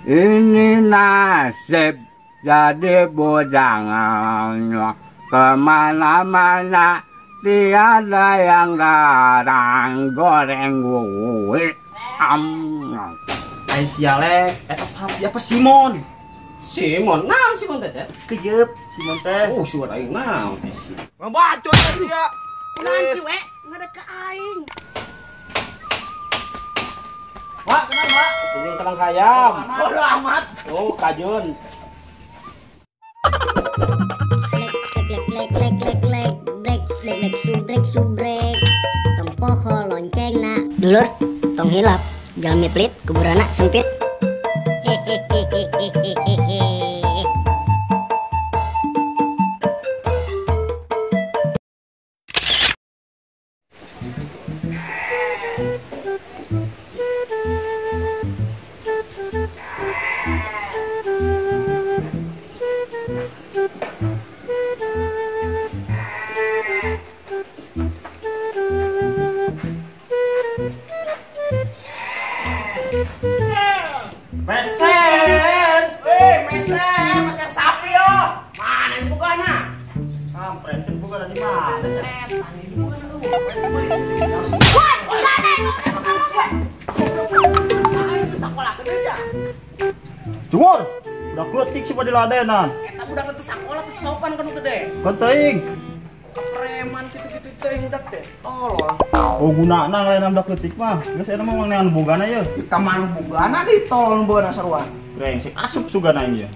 Ini nasib jadi bujangannya. Kemana-mana tiada yang larang goreng gue. Ay sialek, eta sapi apa Simon? Simon, naon Simon teh? Kejep, Simon teh. Oh, suara aing naon teh sih. Ngebacot teh sia. Kunaon sih we? Ngadek ka aing. Wah, kenal, Pak? Ini tenang hayam. Bodoh amat. Oh, kajun. Subrek tong poho lonceng na dulur tong hilap jalmi pelit kuburana sempit Mesen. mesen sapi yo mana ini bukana Kampret, itu bukan di mana? woi gimana sekolah kerja Cungur, udah kletik sih pada ladenan. eta budak teh sekolah teh sopan kan gede Keting. preman gitu-gitu teh budak teh tolol Oh gunana lain udah kletik mah. Geus eta mah mangan bogana ye. kamar bugana di tolol beuna saruan Brengsek asup sugana ieu.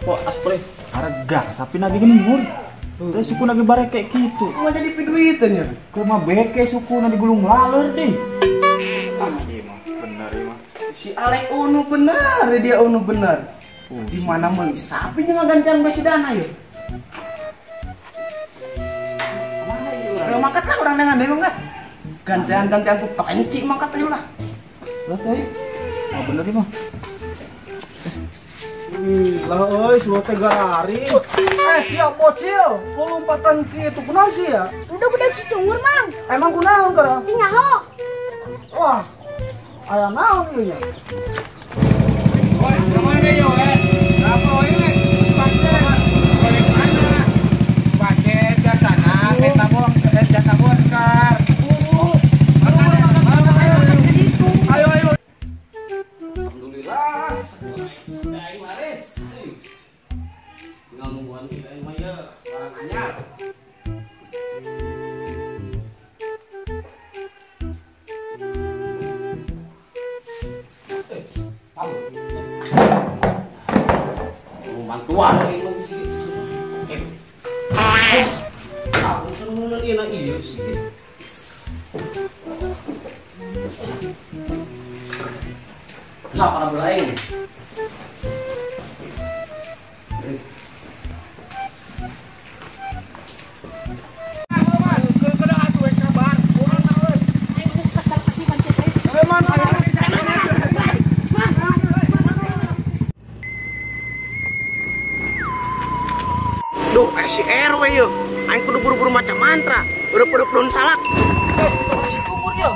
Kok aspre harga sapi nabi geuning mur. Teh suku nabi barek kayak gitu. mau jadi piduiteun ya Keur mah beke suku na digulung laler deh. Ah ieu mah bener ieu mah. si Alek unu bener dia unu bener di mana meuli sapi jeung ngagantian besi dana ya ayo mangkat lah orang dengan dewe mangkat gantian ku penci mangkat ayo lah Lah teh. Ah bener ieu mah. Lah euy sulo teh garing. Siap bocil, kok lompatan gitu, kunaon sih ya? udah budak si cungur mang Emang kunaon kara? nyaho Wah, aya naon ieu nya? Woi, kemana yo, Apa ini? Pakai jasana, kita buang jasa bongkar. Ayo. Alhamdulillah, sudah laris. Tinggal nungguan kita mah ya, barang anyar. Mantuan ini aku seneng enak iya sih. Nah, para belain. duh si RW yo aing kudu buru-buru maca mantra udah perlu salak Si kumur ya.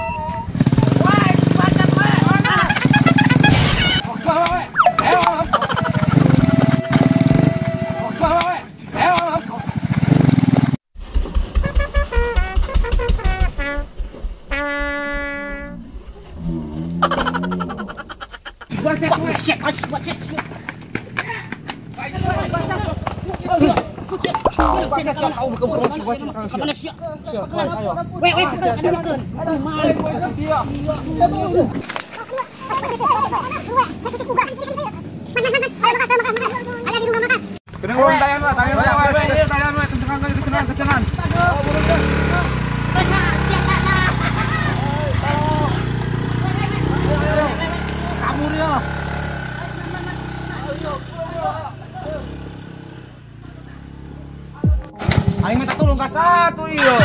Aing minta tolong ka satu ieu.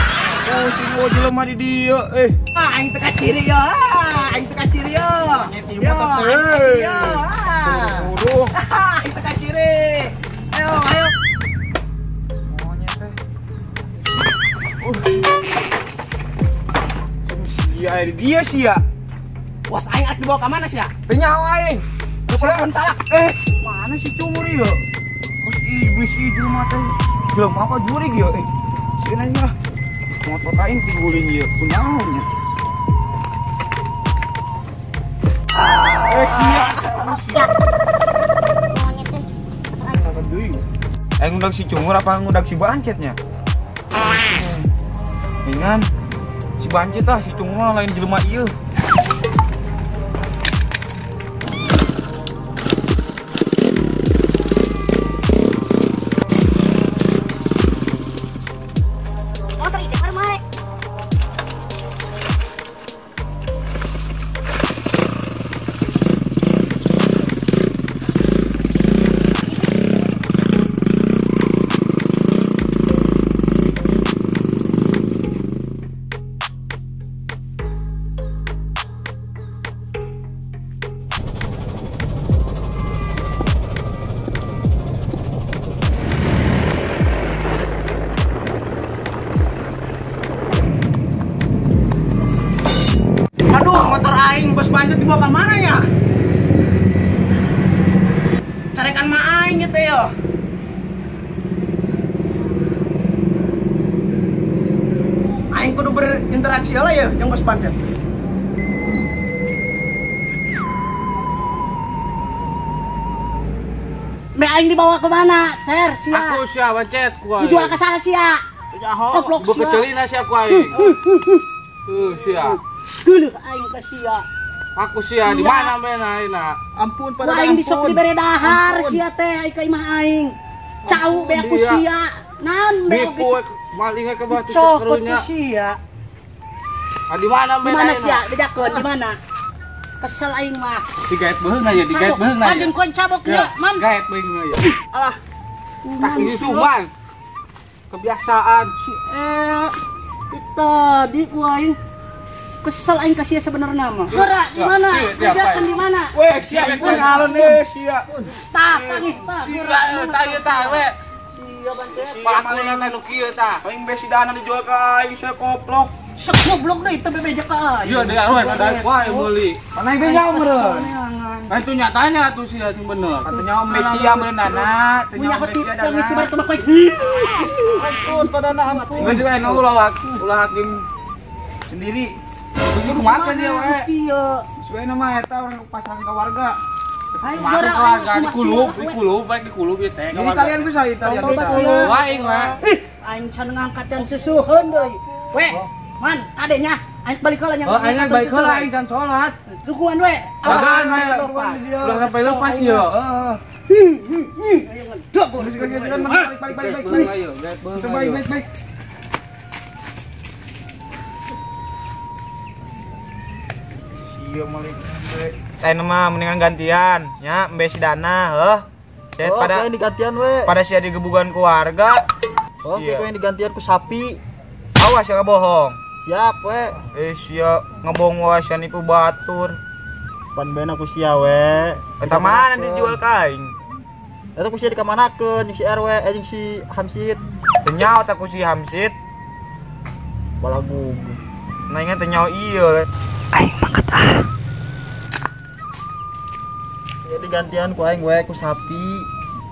Oh si Ngo jelema di dieu aing teu kaciri yo aing teu kaciri yo yo Aduh. aing teu kaciri ayo Monyet teh. Sia di dia sia. bos aing arek dibawa ka mana sih ya Teu nyaho aing. salah. Mana si curi ya? Kos iblis itu mata. Belum apa juri ya? Sini ya. Motor kain tigulin ya. Punyanya. Ngundang si Cungur apa ngundang si Bancetnya? Ingan si Bancet lah, si Cungur lain jelema ieu. Aduh, motor aing bos Bancet dibawa ke mana ya? Carikan mah aing gitu ya. Aing kudu berinteraksi lah ya yang bos Bancet. Be aing dibawa ke mana? Cer, sia. Aku sia Bancet ku. Dijual ke saha sia? Goblok Bu sia. kecelina sia ku aing. Sia. Geuleuh aing ka sia. Aku sia di mana mena ayeuna? Ampun Ku aing disok dibere dahar sia teh ai ka imah aing. Cau be aku sia. Naon be Biku maling ke batu cokot karunya. ku sia. Di mana Di mena mana ayeuna? sia? Bedakeun di mana? Kesel aing mah. Digaet beheung aja, digaet beheung aja. Rajin koin cabok ya, man. Gaet beheung aja. Alah. Tak itu man. Kebiasaan. Si tadi ku aing kesel aing ka sia sebenarnya mah. Geura di mana? Bedakeun di mana? Weh, sia pun halon deh sia. Tah, tangih tah. Sia eta ieu tah we. Sia Bancet. Pakuna teh nu kieu tah. Paling besi dana dijual ke aing sia koplok. Sok goblok deui teu bebeja ka aing. Ieu deui we ada wae meuli. Mana yang beja meureun? Kan itu nyatanya tuh sia itu bener. Katanya om Mesia meureun dana, tanya Punya om hati Mesia yang isi dana. batu makoy. Ampun padana ampun. Geus we nu ulah game sendiri. Begitu kumaha dia we. Iya. Sesuai nama eta orang pasaran ke warga. Ayo Masuk geura keluarga dikulub baik dikulub ieu teh. Jadi kalian bisa Italian bisa. Waing we. Aing can ngangkat yang susuheun deui. Weh, man, adenya, aing balik heula nya. Oh, aing balik heula aing can salat. Dukuan we. Bagan we. Udah sampai lepas ya. Heeh. Ayo ngedok. Balik. Ayo, gaet beheung. Baik. Iya malik. Nama mendingan gantian, nya mbes dana, heuh. Cet pada digantian we. pada sia digebugan keluarga. Oke, Iya. kau yang digantian ku sapi. Awas ya bohong. Siap we. Sia ngebohong wae nipu batur. Pan bena ku sia we. Eta mana dijual kaing? Eta ku sia dikamanakeun jeung si RW jeung si Hamsid. Teu nyaho tak ku si Hamsid. Balagu. Nah ingat teu nyaho ieu. Ya digantian ku aing we ku sapi.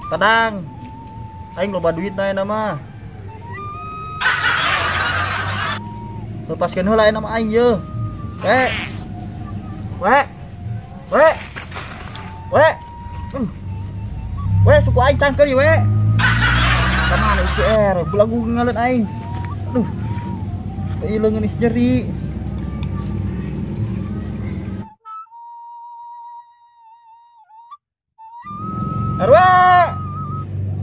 Tenang. Aing loba duit na nama. Lepaskeun heula nama aing ye. We suku aing cangkel ye we. Kamana si belagu ngaleun aing. Aduh. Ileung geus nyeri. Arwa.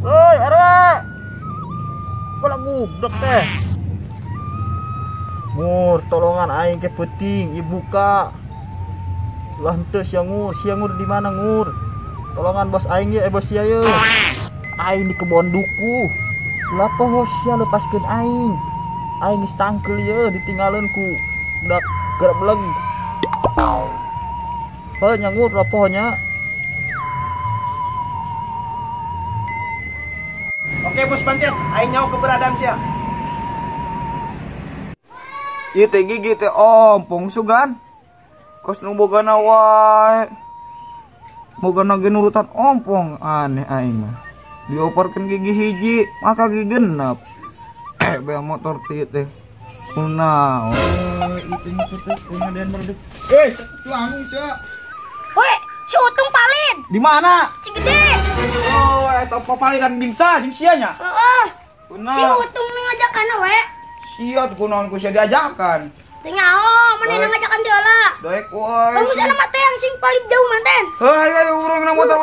Woi, Arwa. Bola gubdek teh. Ngur, tolongan aing ke penting, ibuka. Ulah henteu sia ngur di mana ngur? Tolongan bos aing ye, bos sia ye. Aing di kebon duku. Ulah poho sia lepaskeun aing. Aing geus tangkel ye ditinggalkeun ku budak gerebleg. Heuh nya ngur ulah poho nya. Oke bos Bancet, aing nyaho keberadaan sia. Ieu teh gigi teh ompong sugan. Kos nu bogana wae. moga nage nurutan ompong aneh aing mah. Dioperkeun gigi hiji, maka gigi genep. Bel motor teh. Kunaon? Itu teh pengadean meredek. Tuangu, Cak. Woi, si Utung palit. Di mana? Cigede. Oh, eta papaliran dimsa, dimsianya. Heeh. Kunaon? Si Utung ngajakan we. Sia tuh kunaon ku sia diajakan. Teu nyaho, manehna ngajakan teh heula. Daek wae. Kamu sana mah teh yang sing paling jauh manten. Ayo urang na motor.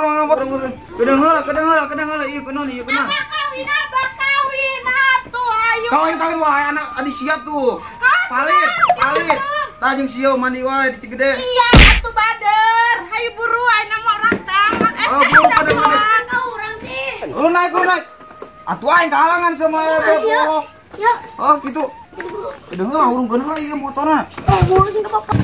Kedeng heula. Ieu kunaon? Kawin atuh ayo. Kawin wae anak adi sia tuh. Palit. Tah jeung sieu mandi wae di Cigede. Iya, atuh bader. Hayu buru ayeuna mah urang tangan. Buru pada. Kau urang sih. Lu naik. Atuh aing kahalangan sama bebo. Ya. Oh, gitu. Kedeng heula urungkeun heula ieu motorna. Buru sing ka bapak.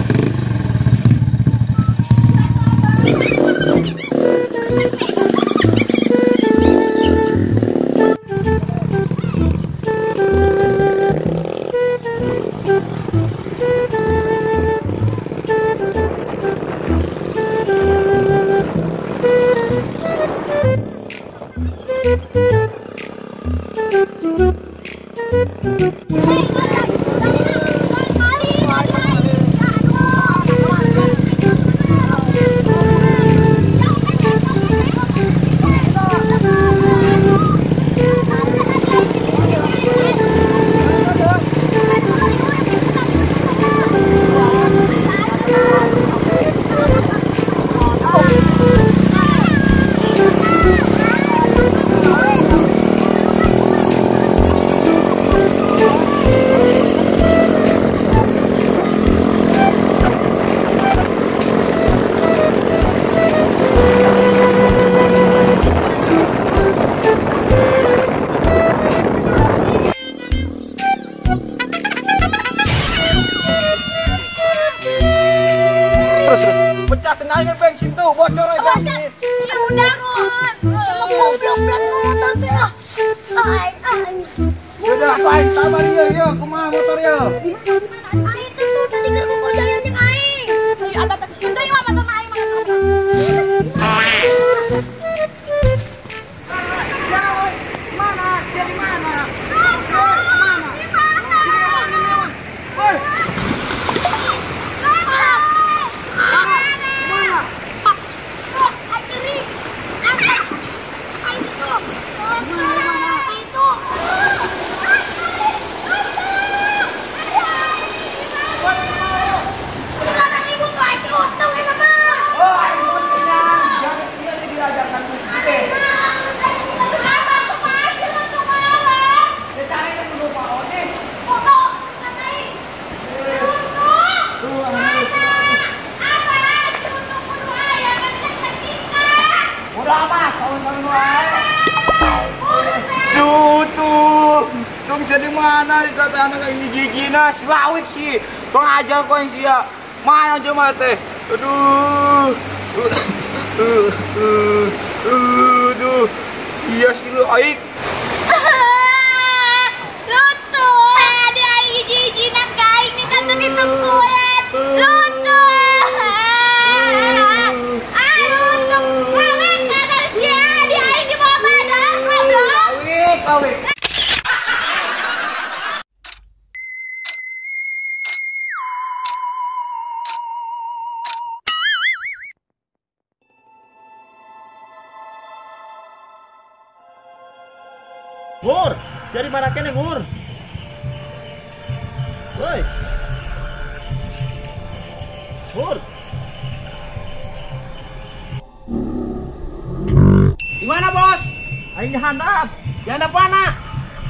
Pecah tenaga bensin tuh, bocor aja. Ya udah. Semua goblok motor teh lah. Udah, aing sabar ya, kumaha motor ya. Aing tuh tadi keur gojayan jeung aing. Ayo ata teh. Teu mah motor aing mah. Mana? Dari mana? Tung di mana kata anak ini gigina silawik sih. Tong ajar kau yang sia. Mana aja mate. Aduh. Iya sih lu aik. Lutu. Ada aing gigina kaing nih kata ditungguin. Lutu. Lutu. Kawin kata sia di aing di bawah badan goblok. Kawin. Ngur, dari mana kene Ngur? Woi. Ngur. Di mana, Bos? Aing dihandap. Dihandap mana?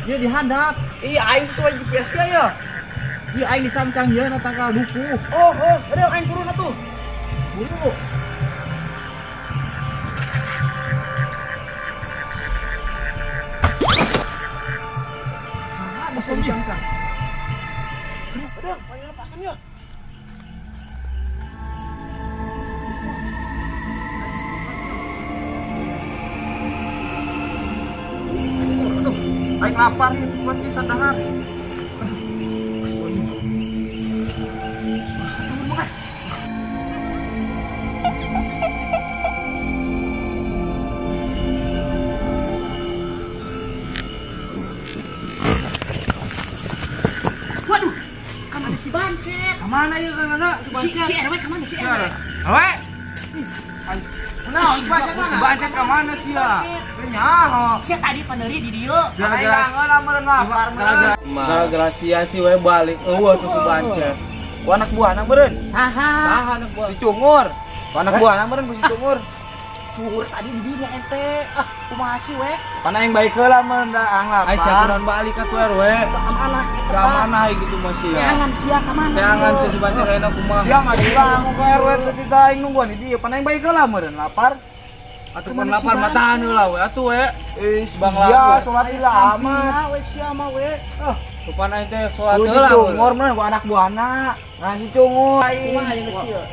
Ieu dihandap. Iya, aing sesuai GPS-nya ya. Ieu aing dicancang ieu na tanggal duku. Oh, udah aing turun atuh. Buru. Bisa dicancang. Udah, ayo lepaskan ya. Aing lapar nih buat kita dahar. Kemana yuk kemana? Si RW kemana si RW? Awe. Nah, bancet ke mana sih ya? Nyaho. Si tadi panderi di dieu. Gara-gara sia si we balik. Eueuh tuh ku bancet. Ku anak buahna meureun. Saha? Saha anak buah? Si Cungur. Ku anak buahna meureun ku si Cungur. Cur tadi di dinya ente. Ah, kumaha sih we? Pana yang baik heula meureun da anglap. Ai sakuran balik ka tuh RW. Amanah eta. Ka mana gitu mah sia. Jangan sia ka mana? Jangan si bancet ayeuna kumaha. Sia ngajilang ku RW teh digaing nungguan di dieu. Pana yang baik heula meureun lapar. Atuh pun lapar matahan heula we atuh we. Bang ya salat heula amat. We sia mah we. Ah, Supana teh salat heula. Cungur meureun ku anak buahna. Nah si Cungur. kumaha yang geus ieu?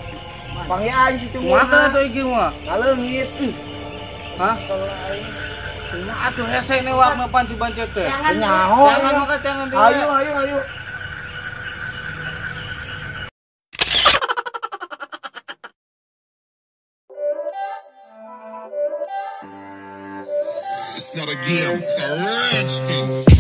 Pangian si Cungur. Kumaha atuh iki mah? Ngaleungit. Hah? Kumaha atuh hese ne wak mah panci bancet teh. Nyaho. Jangan maka jangan dewe. Ayo. It's not a game, it's a rich thing.